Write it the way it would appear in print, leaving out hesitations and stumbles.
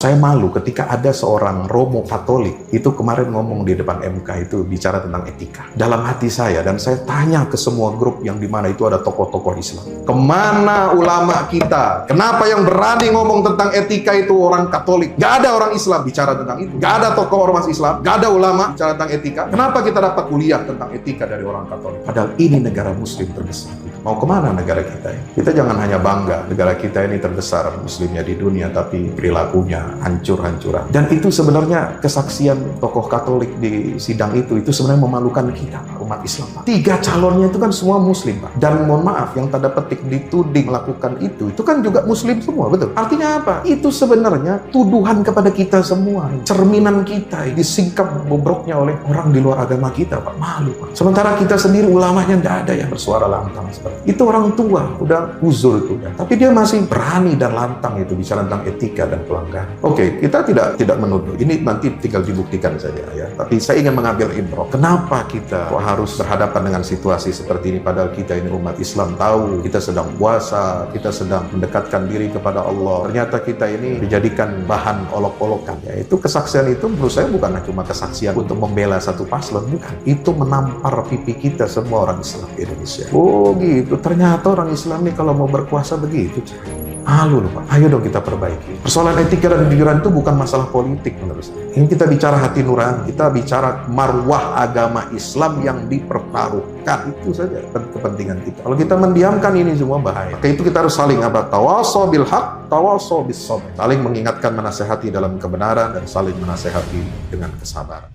Saya malu ketika ada seorang Romo Katolik itu kemarin ngomong di depan MK itu bicara tentang etika. Dalam hati saya, dan saya tanya ke semua grup yang dimana itu ada tokoh-tokoh Islam, kemana ulama kita? Kenapa yang berani ngomong tentang etika itu orang Katolik? Gak ada orang Islam bicara tentang itu. Gak ada tokoh ormas Islam, gak ada ulama bicara tentang etika. Kenapa kita dapat kuliah tentang etika dari orang Katolik? Padahal ini negara Muslim terbesar. Mau kemana negara kita ini? Kita jangan hanya bangga negara kita ini terbesar Muslimnya di dunia, tapi perilakunya hancur-hancuran. Dan itu sebenarnya kesaksian tokoh Katolik di sidang itu sebenarnya memalukan kita, umat Islam, Pak. 3 calonnya itu kan semua Muslim, Pak. Dan mohon maaf, yang tanda petik dituding melakukan itu kan juga Muslim semua, betul? Artinya apa? Itu sebenarnya tuduhan kepada kita semua. Cerminan kita disingkap bobroknya oleh orang di luar agama kita, Pak. Malu, Pak. Sementara kita sendiri ulamanya nggak ada yang bersuara lantang seperti itu. Orang tua udah uzur itu, tapi dia masih berani dan lantang itu bicara tentang etika dan pelanggaran. Oke, kita tidak menuduh. Ini nanti tinggal dibuktikan saja ya. Tapi saya ingin mengambil ibrah. Kenapa kita harus berhadapan dengan situasi seperti ini? Padahal kita ini umat Islam, tahu kita sedang puasa, kita sedang mendekatkan diri kepada Allah. Ternyata kita ini dijadikan bahan olok-olokan. Ya, itu kesaksian itu menurut saya bukanlah cuma kesaksian untuk membela satu paslon, bukan. Itu menampar pipi kita semua orang Islam di Indonesia. Oh gitu. Ternyata orang Islam ini kalau mau berkuasa begitu. Malu loh, Pak. Ayo dong kita perbaiki. Persoalan etika dan kejujuran itu bukan masalah politik menurut saya. Ini kita bicara hati nurani, kita bicara marwah agama Islam yang dipertaruhkan. Itu saja kepentingan kita. Kalau kita mendiamkan ini semua bahaya. Maka itu kita harus saling tawasaw bil haq, tawasaw bis sabr. Saling mengingatkan, menasehati dalam kebenaran, dan saling menasehati dengan kesabaran.